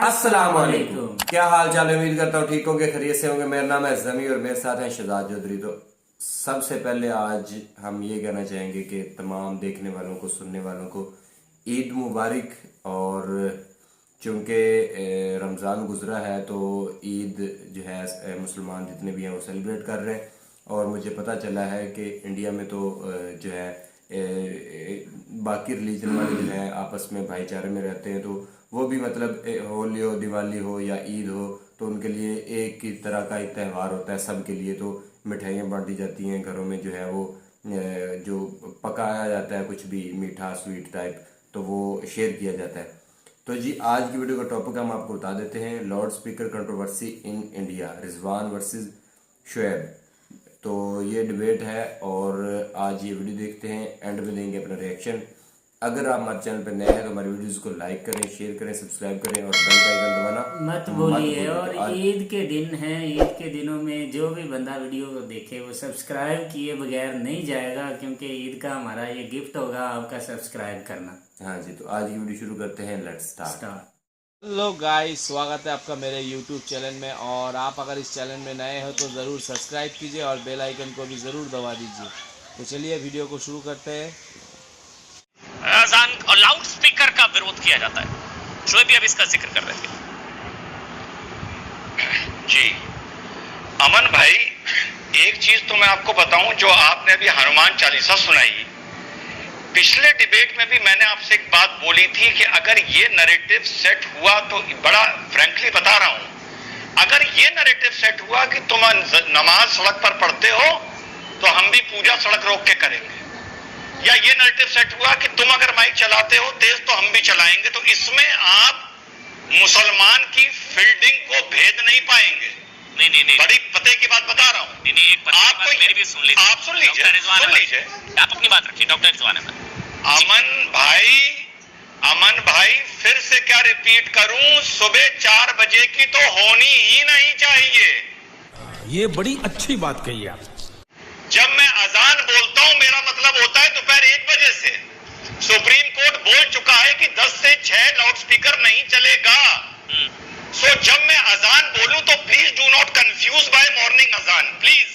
अस्सलाम वालेकुम। क्या हाल चाल है? उम्मीद करता हूँ ठीक होंगे, खैरियत से होंगे। मेरा नाम है जमी और मेरे साथ है शहजाद चौधरी। तो सबसे पहले आज हम ये कहना चाहेंगे कि तमाम देखने वालों को, सुनने वालों को ईद मुबारक। और चूँकि रमज़ान गुजरा है तो ईद जो है मुसलमान जितने भी हैं वो सेलिब्रेट कर रहे हैं। और मुझे पता चला है कि इंडिया में तो जो है बाकी रिलीजन वाले जो है आपस में भाईचारे में रहते हैं, तो वो भी मतलब होली हो, दिवाली हो या ईद हो, तो उनके लिए एक ही तरह का एक त्यौहार होता है सब के लिए। तो मिठाइयाँ बांटी जाती हैं घरों में, जो है वो जो पकाया जाता है कुछ भी मीठा स्वीट टाइप, तो वो शेयर किया जाता है। तो जी आज की वीडियो का टॉपिक हम आपको बता देते हैं, loud speaker controversy in India, Rizwan versus Shoaib. तो ये डिबेट है और आज ये वीडियो देखते हैं, एंड में देंगे अपना रिएक्शन। अगर आप हमारे चैनल पर नए हैं तो हमारी वीडियोस को लाइक करें, शेयर करें, सब्सक्राइब करें और बेल का आइकन दबाना मत भूलिए। और ईद के दिन हैं, ईद के दिनों में जो भी बंदा वीडियो को देखे वो सब्सक्राइब किए बगैर नहीं जाएगा, क्योंकि ईद का हमारा ये गिफ्ट होगा आपका सब्सक्राइब करना। हाँ जी, तो आज की वीडियो शुरू करते हैं, लेट्स स्टार्ट। हेलो गाइस, स्वागत है आपका मेरे यूट्यूब चैनल में। और आप अगर इस चैनल में नए हो तो ज़रूर सब्सक्राइब कीजिए और बेल आइकन को भी ज़रूर दबा दीजिए। तो चलिए वीडियो को शुरू करते हैं। अजान और लाउड स्पीकर का विरोध किया जाता है। शोएब भी अब इसका जिक्र कर रहे थे। जी अमन भाई, एक चीज तो मैं आपको बताऊं, जो आपने अभी हनुमान चालीसा सुनाई, पिछले डिबेट में भी मैंने आपसे एक बात बोली थी कि अगर ये नैरेटिव सेट हुआ तो, बड़ा फ्रैंकली बता रहा हूं, अगर ये नैरेटिव सेट हुआ कि तुम नमाज सड़क पर पढ़ते हो तो हम भी पूजा सड़क रोक के करेंगे, या ये नैरेटिव सेट हुआ कि तुम अगर माइक चलाते हो तेज तो हम भी चलाएंगे, तो इसमें आप मुसलमान की फील्डिंग को भेद नहीं पाएंगे। नहीं बड़ी पते की बात बता रहा हूं। नहीं, एक बात मेरी भी सुन लीजिए। आप सुन लीजिए, आप अपनी बात रखिए। डॉक्टर रिजवान अहमद। अमन भाई फिर से क्या रिपीट करूं, सुबह 4 बजे की तो होनी ही नहीं चाहिए। ये बड़ी अच्छी बात कही आप। जब मैं अजान बोलता हूं मेरा मतलब होता है दोपहर 1 बजे से। सुप्रीम कोर्ट बोल चुका है कि 10 से 6 लाउड स्पीकर नहीं चलेगा। सो जब मैं अजान बोलूं तो please do not confuse by morning अजान, प्लीज।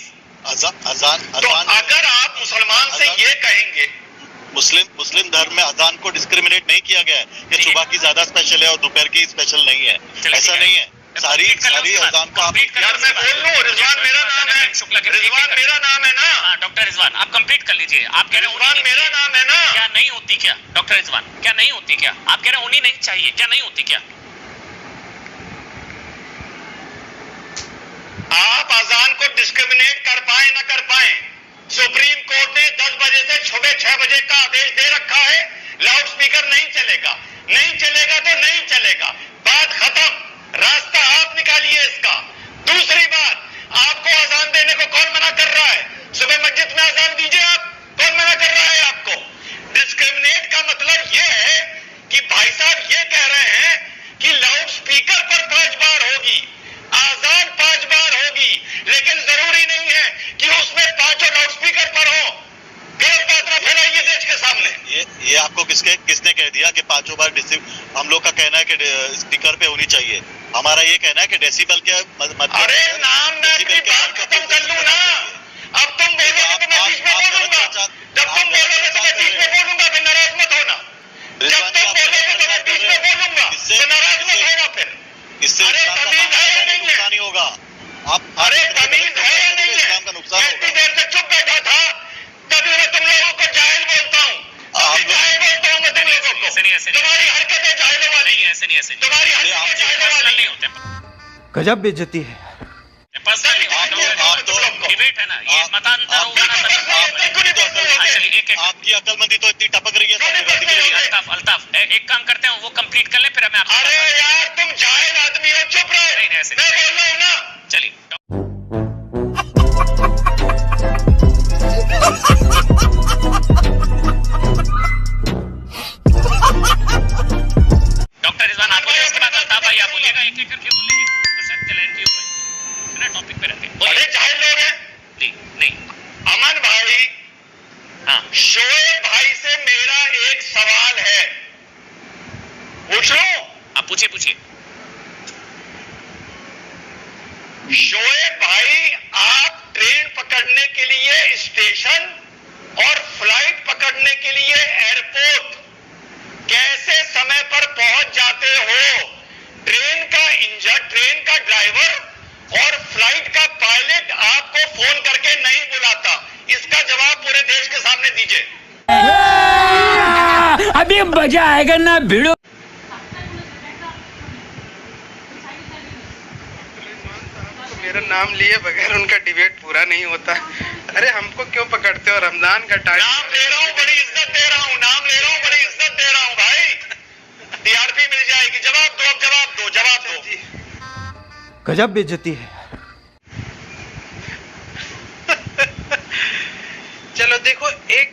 अजान तो अगर आप मुसलमान से ये कहेंगे, मुस्लिम धर्म में अजान को डिस्क्रिमिनेट नहीं किया गया है कि सुबह की ज्यादा स्पेशल है और दोपहर की स्पेशल नहीं है, ऐसा नहीं है। सारी अजान को आप, यार मैं बोल लूं, रिजवान मेरा नाम है, रिजवान मेरा नाम है ना। हाँ डॉक्टर रिजवान, आप कंप्लीट कर लीजिए। आप कह रहे हैं रिजवान मेरा नाम है ना। क्या नहीं होती क्या? डॉक्टर रिजवान, क्या नहीं होती क्या? आप कह रहे हैं होनी नहीं चाहिए, क्या नहीं होती क्या? आप अजान को डिस्क्रिमिनेट कर पाए ना कर पाए, सुप्रीम कोर्ट ने 10 बजे से सुबह 6 बजे का आदेश दे रखा है। लाउड स्पीकर नहीं चलेगा, नहीं चलेगा तो नहीं चलेगा, बात खत्म। रास्ता आप निकालिए इसका। दूसरी बात, आपको अजान देने को कौन मना कर रहा है? सुबह मस्जिद में अजान दीजिए आप, कौन मना कर रहा है आपको? डिस्क्रिमिनेट का मतलब यह है कि भाई साहब ये कह रहे हैं कि लाउड स्पीकर पर 5 बार होगी, आजान 5 बार होगी, लेकिन जरूरी नहीं है कि उसमें 5 लाउड स्पीकर पर हो। गलत बात ना फैलाइए देश के सामने। ये आपको किसने कह दिया कि 5 बार हम लोग का कहना है कि स्पीकर पे होनी चाहिए। हमारा ये कहना है कि डेसिबल के अरे नाम मैं अपनी बात खत्म कर लूं ना। अब तुम बोलोगे तो मैं बीच में बोलूंगा, जब तुम बोलोगे तो मैं बीच में बोलूंगा, फिर नाराज मत होना। जब तुम बोलोगे तो मैं बीच में बोलूंगा, तो नाराज मत होना फिर। इससे तमीज है या नहीं है? नहीं होगा। अरे तमीज है या नहीं है? इतनी देर से चुप बैठा था, तभी मैं तुम लोगों को जाहिल बोलता हूँ। जाहिल बोलता हूँ मैं तुम लोगों को। तुम्हारी हरकतें जाहिलों वाली हैं, ऐसे नहीं, तुम्हारी हरकतें जाहिलों वाली नहीं होते। गजब बेइज्जती है। डिबेट है ना, ये मतांतर होगा ना तभी। आपकी अक्लमंदी तो इतनी टपक रही है। अल्ताफ एक काम करते हैं, वो कंप्लीट कर ले, फिर मैं आपको। अरे यार तुम जाहिल आदमी हो, चुप रहो। नहीं, ऐसे मैं बोल रहा हूँ ना। चलिए डॉक्टर रिजवान, आप बोलिए, उसके बाद अल्ताफ भाई आप बोलिएगा, एक एक करके बोलिए तो शायद क्लैरिटी हो पाए ना, टॉपिक पे रहते हैं। अरे जाहिल लोग हैं। नहीं अमन भाई, हाँ शोएब भाई से मेरा एक सवाल है, पूछ लो। आप पूछिए। ये एयरपोर्ट कैसे समय पर पहुंच जाते हो? ट्रेन का इंजन, ट्रेन का ड्राइवर और फ्लाइट का पायलट आपको फोन करके नहीं बुलाता। इसका जवाब पूरे देश के सामने दीजिए। अभी मजा आएगा ना भिड़ो। मेरा नाम लिए बगैर उनका डिबेट पूरा नहीं होता। अरे हमको क्यों पकड़ते हो? रमजान का टाइम। नाम ले रहा हूँ, बड़ी इज्जत दे रहा हूँ, नाम ले रहा हूँ, बड़ी इज्जत दे रहा हूँ भाई। टीआरपी मिल जाएगी। जवाब दो, अब जवाब दो, जवाब दो। गजब बेइज्जती है। चलो देखो, एक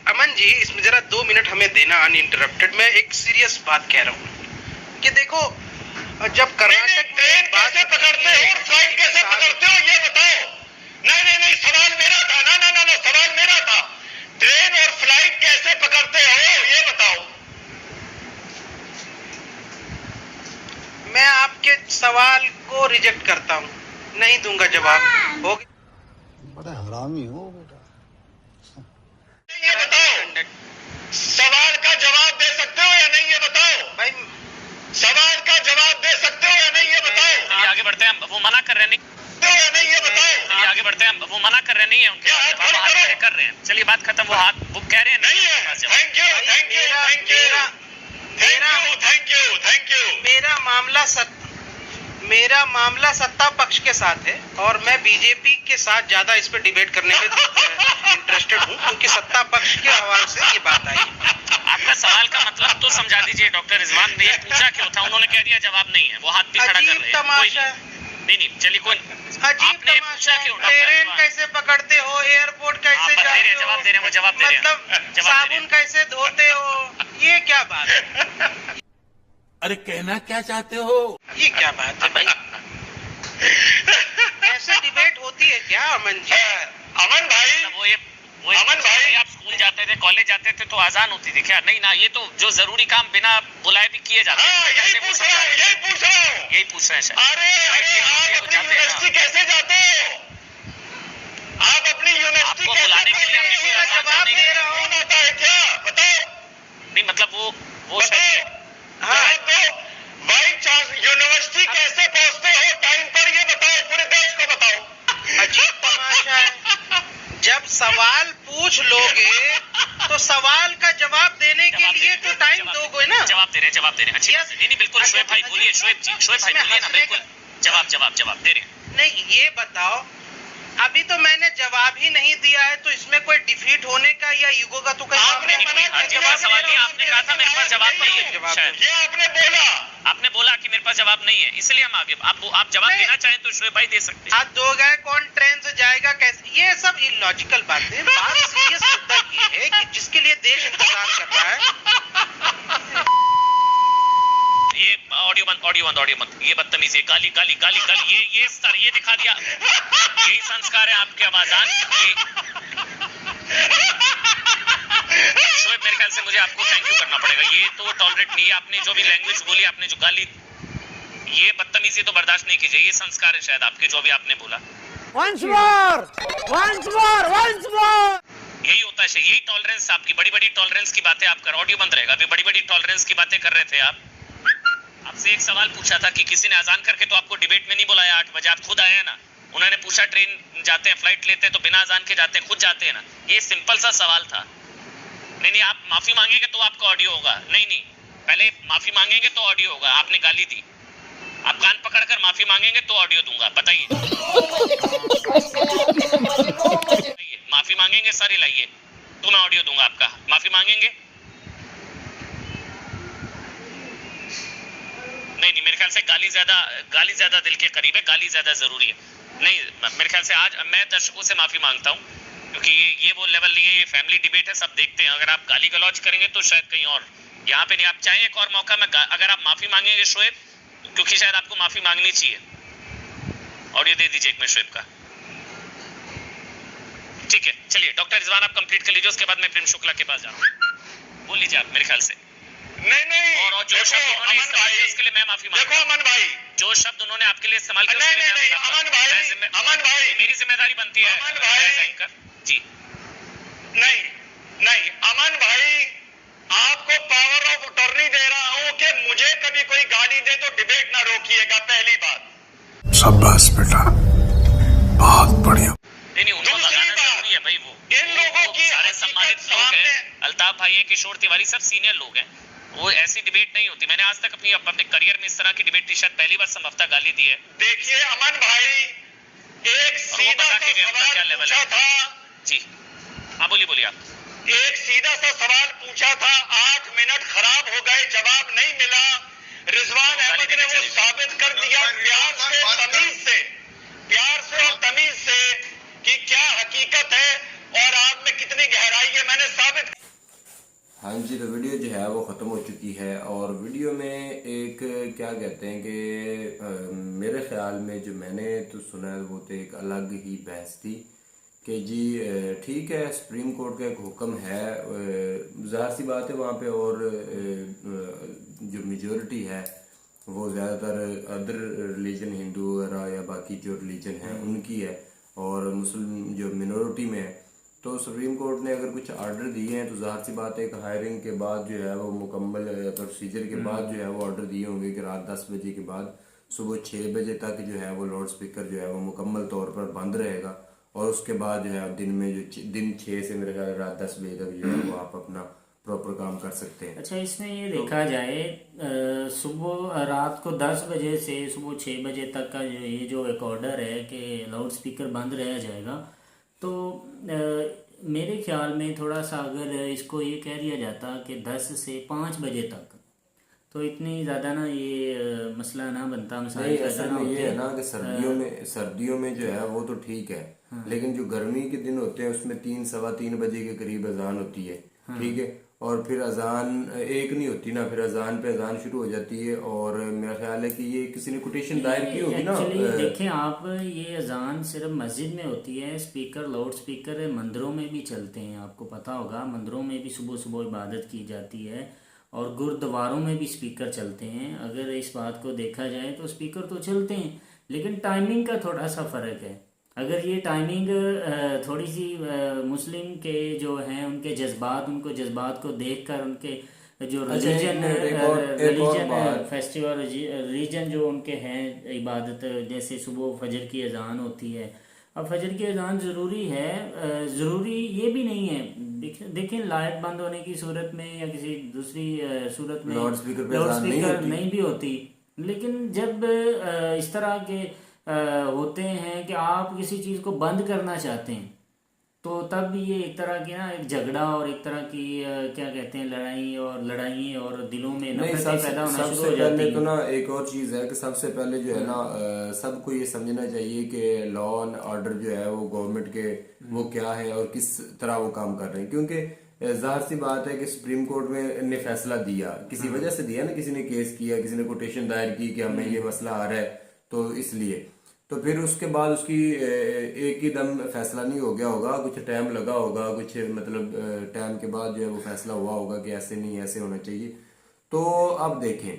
अमन जी, इसमें जरा 2 मिनट हमें देना अनइंटरप्टेड। मैं एक सीरियस बात कह रहा हूँ कि देखो, जब कर्नाटक ट्रेन कैसे पकड़ते हो और फ्लाइट कैसे पकड़ते हो ये बताओ। नहीं, सवाल मेरा था। ना, सवाल मेरा था। ट्रेन और फ्लाइट कैसे पकड़ते हो ये बताओ। मैं आपके सवाल को रिजेक्ट करता हूँ, नहीं दूंगा जवाब। हो बड़ा हरामी हो बेटा। ये बताओ, सवाल का जवाब दे सकते हो या नहीं ये बताओ भाई। सवाल का जवाब दे सकते हो या नहीं ये बताओ। आगे बढ़ते हैं, वो मना कर रहे नहीं। या नहीं ये बताओ। आगे बढ़ते हैं, वो मना कर रहे नहीं है, उनके हाथ खड़े कर रहे हैं। चलिए बात खत्म। वो हाथ वो कह रहे हैं नहीं है। Thank you. मेरा मामला सत्ता पक्ष के साथ है और मैं बीजेपी के साथ ज्यादा इस पे डिबेट करने में इंटरेस्टेड हूँ, क्योंकि सत्ता पक्ष के हवाले से ये बात आई। आपका सवाल का मतलब तो समझा दीजिए डॉक्टर रिजवान ने। पूछा क्यों था, उन्होंने कह दिया जवाब नहीं है, वो हाथ भी खड़ा कर रहे हैं। अजीब तमाशा। नहीं चलिए कोई अजीब तमाशा। ट्रेन कैसे पकड़ते हो, एयरपोर्ट कैसे जाते हो, जवाब दे रहे हैं, वो जवाब दे रहे हैं। मतलब साबुन कैसे धोते हो, ये क्या बात है? अरे कहना क्या चाहते हो? ये क्या बात है भाई? ऐसे डिबेट होती है क्या अमन जी? अमन भाई, अमन भाई, आप स्कूल जाते थे, कॉलेज जाते थे तो आजान होती थी क्या? नहीं ना, ये तो जो जरूरी काम बिना बुलाए भी किए जाते हैं। यही पूछ रहा हूँ। यही पूछ रहे हैं शायद। अरे आप अपनी यूनिवर्सिटी कैसे जाते हो? आप अपनी यूनिवर्सिटी आपको बुलाने के लिए हमने कोई आसान जवाब नहीं दे रहा हूँ। कौन आता है क्या बताओ। नहीं मतलब वो शायद बाई चांस यूनिवर्सिटी कैसे पहुंचते हो टाइम पर ये बताओ, पूरे देश को बताओ। अजीब तमाशा है। जब सवाल पूछ लोगे तो सवाल का जवाब देने के लिए तो टाइम दोगे ना। जवाब दे रहे हैं अच्छी बात है। नहीं बिल्कुल शोएब भाई बोलिए, शोएब भाई बोलिए ना, बिल्कुल जवाब दे रहे हैं। नहीं, ये बताओ, अभी तो मैंने जवाब ही नहीं दिया है, तो इसमें कोई डिफीट होने का या ईगो का तो कोई आपने सवाल नहीं, आपने कहा था मेरे पास जवाब नहीं है शायद। ये आपने बोला कि मेरे पास जवाब नहीं है, इसलिए हम आगे आप जवाब देना चाहें तो शोएब भाई दे सकते हैं। हाथ दो गए, कौन ट्रेन से जाएगा, कैसे, ये सब इलॉजिकल बातें। बात सीरियस मुद्दा ये है कि जिसके लिए देश इंतजार कर रहा है। ये ऑडियो बंद। ये बदतमीजी, गाली ये स्तर, ये दिखा दिया। यही संस्कार है आपके आवाजान। शोएब मेरे ख्याल से मुझे आपको थैंक यू करना पड़ेगा। ये तो टॉलरेट नहीं है। आपने जो भी लैंग्वेज बोली, आपने जो गाली, ये बदतमीजी तो बर्दाश्त नहीं कीजिए। ये संस्कार है शायद आपके, जो भी आपने बोला। Once more! यही होता है, यही टॉलरेंस आपकी। बड़ी टॉलरेंस की बातें आप कर। ऑडियो बंद रहेगा। अभी बड़ी टॉलरेंस की बातें कर रहे थे आप। आपसे एक सवाल पूछा था कि किसी ने अजान करके तो आपको डिबेट में नहीं बुलाया 8 बजे, आप खुद आए ना। उन्होंने पूछा ट्रेन जाते हैं, फ्लाइट लेते हैं तो बिना अजान के जाते हैं, खुद जाते हैं ना। ये सिंपल सा सवाल था। नहीं आप माफी मांगेंगे तो आपका ऑडियो होगा। नहीं पहले माफी मांगेंगे तो ऑडियो होगा। आपने गाली दी, आप कान पकड़कर माफी मांगेंगे तो ऑडियो दूंगा। बताइए माफी मांगेंगे सर हिलाइए तो मैं ऑडियो दूंगा आपका। माफी मांगेंगे? नहीं मेरे ख्याल से गाली ज्यादा दिल के करीब है, गाली ज्यादा जरूरी है। नहीं मेरे ख्याल से आज मैं दर्शकों से माफी मांगता हूँ, क्योंकि ये वो लेवल नहीं है, ये फैमिली डिबेट है, सब देखते हैं। अगर आप गाली गलौज करेंगे तो शायद कहीं और, यहाँ पे नहीं। आप चाहें एक और मौका में, अगर आप माफी मांगेंगे शोएब, क्योंकि शायद आपको माफी मांगनी चाहिए। ऑडियो दे दीजिए एक मिनट शोएब का। ठीक है चलिए डॉक्टर रिजवान आप कंप्लीट कर लीजिए, उसके बाद मैं प्रेम शुक्ला के पास जा रहा हूँ। बोल लीजिए आप मेरे ख्याल से। नहीं और जो शब्द उन्होंने इस्तेमाल किया उसके लिए मैं माफी मांगता हूं। देखो अमन भाई, जो शब्द उन्होंने आपके लिए इस्तेमाल किया उसके लिए नहीं अमन भाई मेरी जिम्मेदारी बनती है अमन भाई जी। नहीं नहीं अमन भाई, आपको पावर ऑफ अटॉर्नी दे रहा हूं कि मुझे कभी कोई गाली दे तो डिबेट ना रोकिएगा, पहली बात। शाबाश बेटा, बहुत बढ़िया। नहीं उनको भगाना जरूरी है भाई। वो इन लोगों की सारे सम्मानित लोग हैं, अल्ताफ भाई है, किशोर तिवारी, सब सीनियर लोग हैं। वो ऐसी डिबेट नहीं होती। मैंने आज तक अपने करियर में इस तरह की डिबेट शायद पहली बार संभवतः गाली दी है। देखिए अमन भाई, एक सीधा सा सवाल पूछा था जी। हाँ बोलिए आप। एक सीधा सा सवाल पूछा था, 8 मिनट खराब हो गए, जवाब नहीं मिला। रिजवान अहमद ने वो साबित कर दिया प्यार से और तमीज से कि क्या हकीकत है और आप में कितनी गहराई है, मैंने साबित। हाँ जी, तो वीडियो जो है वो ख़त्म हो चुकी है और वीडियो में एक क्या कहते हैं कि मेरे ख्याल में जो मैंने तो सुना है वो तो एक अलग ही बहस थी कि जी ठीक है, सुप्रीम कोर्ट का एक हुक्म है, ज़ाहिर सी बात है वहाँ पे, और जो मेजॉरिटी है वो ज़्यादातर अदर रिलीजन, हिंदू वगैरह या बाकी जो रिलीजन है उनकी है, और मुस्लिम जो मिनॉरिटी में है। तो सुप्रीम कोर्ट ने अगर कुछ आर्डर दिए हैं तो ज़ाहिर सी बात है एक हायरिंग के बाद जो है वो मुकम्मल प्रोसीजर के बाद जो है वो ऑर्डर दिए होंगे कि रात 10 बजे के बाद सुबह 6 बजे तक जो है वो लाउड स्पीकर जो है वो मुकम्मल तौर पर बंद रहेगा, और उसके बाद जो है दिन में जो दिन 6 से मेरे ख्याल रात 10 बजे तक जो है वो आप अपना प्रॉपर काम कर सकते हैं। अच्छा, इसमें ये देखा जाए सुबह रात को 10 बजे से सुबह 6 बजे तक का ये जो एक ऑर्डर है कि लाउड स्पीकर बंद रह जाएगा, तो मेरे ख्याल में थोड़ा सा अगर इसको ये कह दिया जाता कि 10 से 5 बजे तक, तो इतनी ज़्यादा ना ये मसला ना बनता। नहीं, असल में ये है ना कि सर्दियों में जो है वो तो ठीक है, लेकिन जो गर्मी के दिन होते हैं उसमें 3 सवा 3 बजे के करीब अजान होती है, ठीक है, और फिर अजान एक नहीं होती ना, फिर अजान पे अजान शुरू हो जाती है, और मेरा ख्याल है कि ये किसी ने कोटेशन दायर की होगी ना। देखें आप, ये अजान सिर्फ मस्जिद में होती है, स्पीकर लाउड स्पीकर मंदिरों में भी चलते हैं, आपको पता होगा मंदिरों में भी सुबह सुबह इबादत की जाती है, और गुरुद्वारों में भी स्पीकर चलते हैं। अगर इस बात को देखा जाए तो स्पीकर तो चलते हैं, लेकिन टाइमिंग का थोड़ा सा फ़र्क है। अगर ये टाइमिंग थोड़ी सी मुस्लिम के जो हैं उनके जज्बात, उनको जज्बात को देखकर उनके जो रिलीजन फेस्टिवल रीजन जो उनके हैं इबादत, जैसे सुबह फजर की अजान होती है। अब फजर की अजान ज़रूरी है, ज़रूरी ये भी नहीं है। देखें लाइट बंद होने की सूरत में या किसी दूसरी सूरत में लाउड स्पीकर नहीं भी होती, लेकिन जब इस तरह के होते हैं कि आप किसी चीज़ को बंद करना चाहते हैं, तो तब ये एक तरह की ना एक झगड़ा और एक तरह की क्या कहते हैं लड़ाई और दिलों में नफरतें पैदा होना शुरू हो जाती हैं। तो ना एक और चीज़ है कि सबसे पहले जो है ना सबको ये समझना चाहिए कि लॉ एंड ऑर्डर जो है वो गवर्नमेंट के वो क्या है और किस तरह वो काम कर रहे हैं, क्योंकि जाहिर सी बात है कि सुप्रीम कोर्ट में ने फैसला दिया, किसी वजह से दिया ना, किसी ने केस किया, किसी ने कोटेशन दायर की कि हमें ये मसला आ रहा है, तो इसलिए तो फिर उसके बाद उसकी एक ही दम फैसला नहीं हो गया होगा, कुछ टाइम लगा होगा, कुछ मतलब टाइम के बाद जो है वो फैसला हुआ होगा कि ऐसे नहीं ऐसे होना चाहिए। तो अब देखें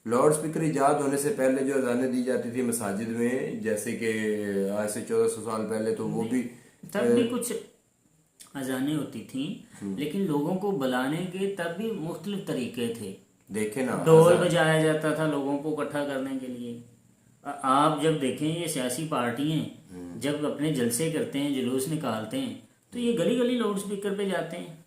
लाउड स्पीकर ईजाद होने से पहले जो अजानें दी जाती थी मसाजिद में, जैसे कि आज से 1400 साल पहले, तो वो भी तब भी कुछ अजानें होती थी, लेकिन लोगों को बुलाने के तब भी मुख्तलिफ तरीके थे। देखे ना, ढोल बजाया जाता था लोगों को इकट्ठा करने के लिए। आप जब देखें ये सियासी पार्टियां जब अपने जलसे करते हैं, जुलूस निकालते हैं, तो ये गली गली लाउड स्पीकर पे जाते हैं,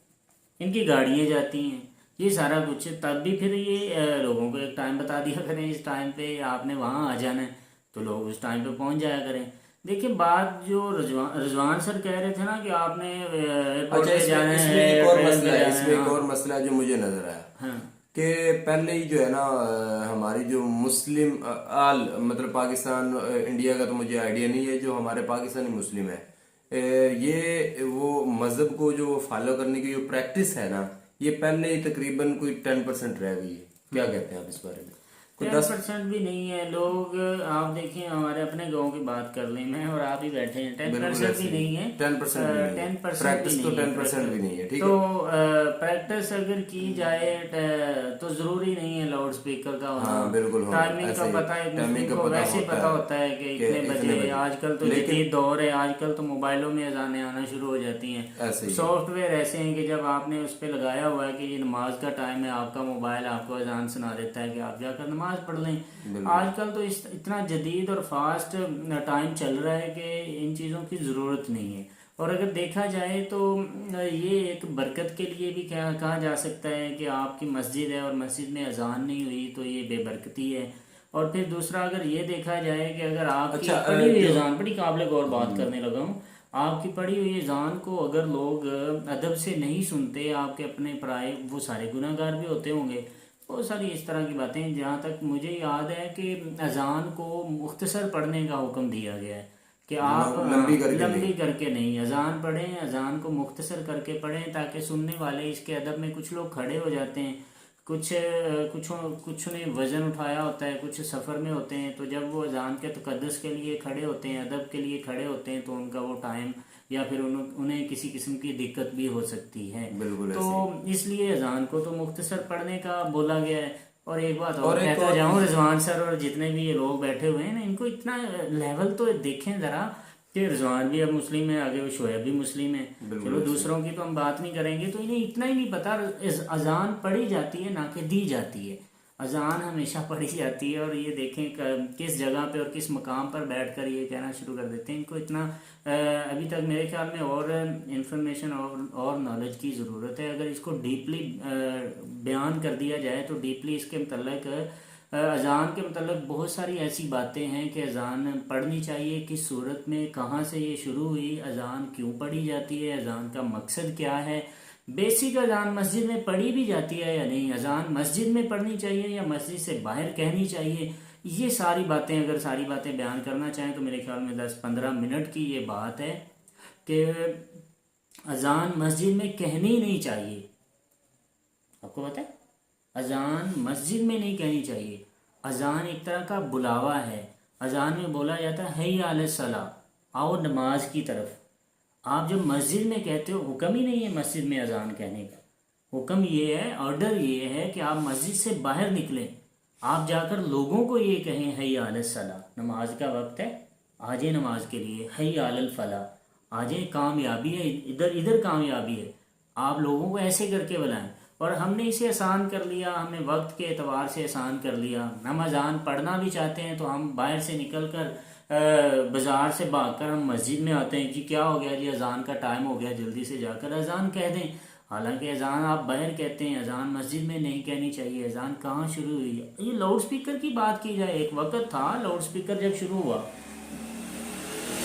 इनकी गाड़ियां जाती हैं, ये सारा कुछ। तब भी फिर ये लोगों को एक टाइम बता दिया करें, इस टाइम पे आपने वहाँ आ जाना है, तो लोग उस टाइम पे पहुँच जाया करें। देखिए बात जो रिजवान सर कह रहे थे ना कि आपने एयरपोर्ट पे जाना है, इसमें एक और मसला जो मुझे नजर आया कि पहले ही जो है ना हमारी जो मुस्लिम मतलब पाकिस्तान इंडिया का तो मुझे आइडिया नहीं है, जो हमारे पाकिस्तानी मुस्लिम है, ये वो मजहब को जो फॉलो करने की जो प्रैक्टिस है ना, ये पहले ही तकरीबन कोई 10% रह गई है। क्या कहते हैं आप इस बारे में? कोई 10% भी नहीं है लोग। आप देखिए हमारे अपने गांव की बात कर लें, मैं और आप ही बैठे हैं, 10% भी नहीं है, 10% भी नहीं है, 10% प्रैक्टिस तो भी नहीं है, 10% भी नहीं है, ठीक तो है। प्रैक्टिस अगर की जाए तो जरूरी नहीं है लाउड स्पीकर का होना। हाँ बिल्कुल होना, टाइमिंग का ऐसे ही, पता है, टाइमिंग का को पता वैसे होता पता है होता है कि कि इतने इतने बजे। आजकल तो लेकिन जदीद दौर है, आजकल तो मोबाइलों में अजानें आना शुरू हो जाती हैं। ऐसे ही सॉफ्टवेयर ऐसे हैं कि जब आपने उस पर लगाया हुआ है कि ये नमाज का टाइम है, आपका मोबाइल आपको अजान सुना देता है कि आप जाकर नमाज पढ़ लें। आजकल तो इतना जदीद और फास्ट टाइम चल रहा है कि इन चीज़ों की ज़रूरत नहीं है। और अगर देखा जाए तो ये एक बरकत के लिए भी क्या कहा जा सकता है कि आपकी मस्जिद है और मस्जिद में अजान नहीं हुई तो ये बेबरकती है। और फिर दूसरा अगर ये देखा जाए कि अगर आपकी पढ़ी हुई अजान, बड़ी काबिल गौर बात करने लगा हूँ, आपकी पढ़ी हुई अजान को अगर लोग अदब से नहीं सुनते, आपके अपने पराए, वो सारे गुनाहगार भी होते होंगे। बहुत सारी इस तरह की बातें, जहाँ तक मुझे याद है कि अजान को मुख्तसर पढ़ने का हुक्म दिया गया है कि आप लंबी करके नहीं अजान पढ़ें, अजान को मुख्तसर करके पढ़ें, ताकि सुनने वाले इसके अदब में कुछ लोग खड़े हो जाते हैं, कुछ ने वज़न उठाया होता है, कुछ सफ़र में होते हैं, तो जब वो अजान के तकद्दुस के लिए खड़े होते हैं, अदब के लिए खड़े होते हैं, तो उनका वो टाइम या फिर उन्हें किसी किस्म की दिक्कत भी हो सकती है। तो इसलिए अजान को तो मुख्तसर पढ़ने का बोला गया है। और एक बात और कहता जाऊँ, रिजवान सर और जितने भी ये लोग बैठे हुए हैं ना, इनको इतना लेवल तो देखें ज़रा कि रिजवान भी अब मुस्लिम है, आगे वो शोएब भी मुस्लिम है, चलो दूसरों की तो हम बात नहीं करेंगे, तो इन्हें इतना ही नहीं पता अजान पढ़ी जाती है ना कि दी जाती है। अजान हमेशा पढ़ी जाती है। और ये देखें किस जगह पे और किस मकाम पर बैठकर ये कहना शुरू कर देते हैं। इनको इतना अभी तक मेरे ख्याल में और इंफॉर्मेशन और नॉलेज की ज़रूरत है। अगर इसको डीपली बयान कर दिया जाए तो डीपली इसके मतलब अजान के मतलब बहुत सारी ऐसी बातें हैं कि अजान पढ़नी चाहिए, किस सूरत में, कहाँ से ये शुरू हुई, अजान क्यों पढ़ी जाती है, अजान का मकसद क्या है, बेसिक अजान मस्जिद में पढ़ी भी जाती है या नहीं, अजान मस्जिद में पढ़नी चाहिए या मस्जिद से बाहर कहनी चाहिए। ये सारी बातें अगर सारी बातें बयान करना चाहें तो मेरे ख्याल में 10-15 मिनट की ये बात है कि अजान मस्जिद में कहनी नहीं चाहिए। आपको पता है अजान मस्जिद में नहीं कहनी चाहिए। अजान एक तरह का बुलावा है। अजान में बोला जाता है हैया अला सलाह, आओ नमाज की तरफ। आप जब मस्जिद में कहते हो, हुक्म ही नहीं है मस्जिद में अजान कहने का, हुक्म ये है, ऑर्डर ये है कि आप मस्जिद से बाहर निकलें, आप जाकर लोगों को ये कहें हैया अला सलाह, नमाज का वक्त है, आजे नमाज के लिए, हैया अल फलाह, आजे कामयाबी है, इधर इधर कामयाबी है। आप लोगों को ऐसे करके बुलाएं। और हमने इसे आसान कर लिया, हमने वक्त के एतबार से आसान कर लिया। हम अजान पढ़ना भी चाहते हैं तो हम बाहर से निकल कर बाज़ार से भागकर हम मस्जिद में आते हैं कि क्या हो गया जी, अजान का टाइम हो गया, जल्दी से जाकर अजान कह दें। हालांकि अजान आप बाहर कहते हैं, अजान मस्जिद में नहीं कहनी चाहिए। अजान कहाँ शुरू हुई है? ये लाउड स्पीकर की बात की जाए, एक वक्त था लाउड स्पीकर जब शुरू हुआ,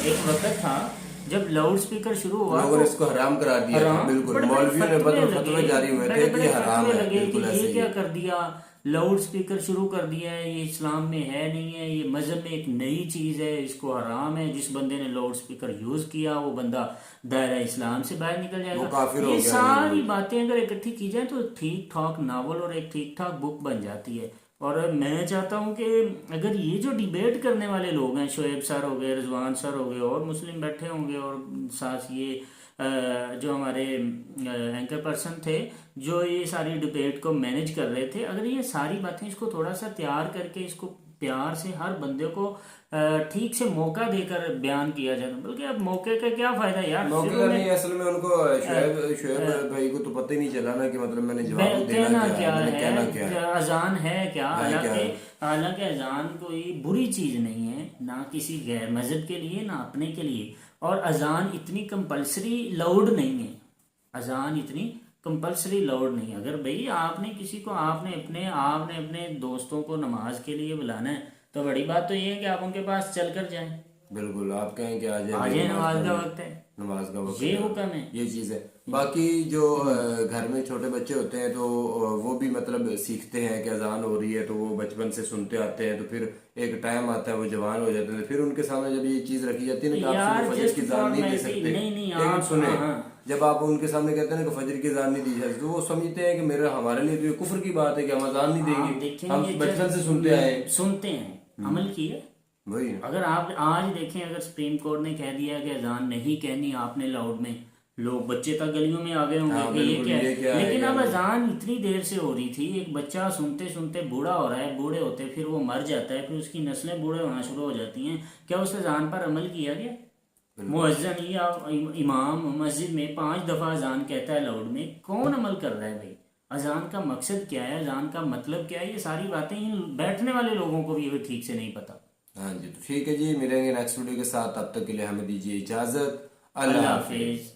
एक वक्त था जब लाउड स्पीकर शुरू हुआ लोगों ने इसको हराम करा दिया। बिल्कुल, मौलवियों ने फतवे जारी हुए थे कि हराम है, बिल्कुल ऐसे ही। क्या कर दिया, लाउड स्पीकर शुरू कर दिया है, ये इस्लाम में है नहीं है, ये मजहब में एक नई चीज़ है, इसको हराम है। जिस बंदे ने लाउड स्पीकर यूज़ किया वो बंदा दायरा इस्लाम से बाहर निकल जाएगा। ये सारी बातें अगर इकट्ठी की जाए तो ठीक ठाक नावल और एक ठीक ठाक बुक बन जाती है। और मैं चाहता हूँ कि अगर ये जो डिबेट करने वाले लोग हैं, शोएब सर हो गए, रिजवान सर हो गए, और मुस्लिम बैठे होंगे, और साथ ये जो हमारे एंकर पर्सन थे जो ये सारी डिबेट को मैनेज कर रहे थे, अगर ये सारी बातें इसको थोड़ा सा तैयार करके इसको प्यार से हर बंदे को ठीक से मौका देकर बयान किया जाए, बल्कि अब मौके का क्या फायदा यार, मौके का नहीं, असल में उनको शोएब भाई को तो पता ही नहीं चला ना कि मतलब मैंने जवाब देना क्या है, अजान है क्या। हालांकि अजान कोई बुरी चीज नहीं है, ना किसी गैर मजहब के लिए ना अपने के लिए। और अजान इतनी कंपलसरी लाउड नहीं है, अजान इतनी कंपलसरी लाउड नहीं। अगर भाई आपने किसी को आपने अपने दोस्तों को नमाज के लिए बुलाना है तो बड़ी बात तो ये है कि आप उनके पास चल कर जाएं। बिल्कुल, आप कहें कि आज नमाज का वक्त है, नमाज का वक्त, ये हुक्म है, ये चीज़ है। बाकी जो घर में छोटे बच्चे होते हैं तो वो भी मतलब सीखते हैं कि अजान हो रही है, तो वो बचपन से सुनते आते हैं, तो फिर एक टाइम आता है वो जवान हो जाते हैं, फिर उनके सामने जब ये चीज़ रखी जाती है ना कि आप फजर की अजान नहीं दे सकते, नहीं आप सुने, जब आप उनके सामने कहते हैं ना कि फजर की अजान नहीं दी जाती, तो वो समझते हैं कि मेरे हमारे लिए तो ये कुफ्र की बात है कि हम अजान नहीं देंगे। देखें हम ये बचपन से सुनते आए हैं। अमल किया। वही अगर आप आज देखें, अगर सुप्रीम कोर्ट ने कह दिया कि अजान नहीं कहनी आपने लाउड में, लोग बच्चे तक गलियों में आ गए होंगे कि ये क्या है। लेकिन अब अजान इतनी देर से हो रही थी, एक बच्चा सुनते सुनते बूढ़ा हो रहा है, बूढ़े होते फिर वो मर जाता है, फिर उसकी नस्लें बूढ़े होना शुरू हो जाती हैं। क्या उस अजान पर अमल किया गया? मुअज्जिन या इमाम मस्जिद में 5 दफा अजान कहता है लाउड में, कौन अमल कर रहा है भाई? अजान का मकसद क्या है, अजान का मतलब क्या है, ये सारी बातें इन बैठने वाले लोगों को भी अभी ठीक से नहीं पता। हाँ जी, तो ठीक है जी, मिलेंगे नेक्स्ट वीडियो के साथ। तब तक के लिए हमें दीजिए इजाजत। अल्लाह हाफिज।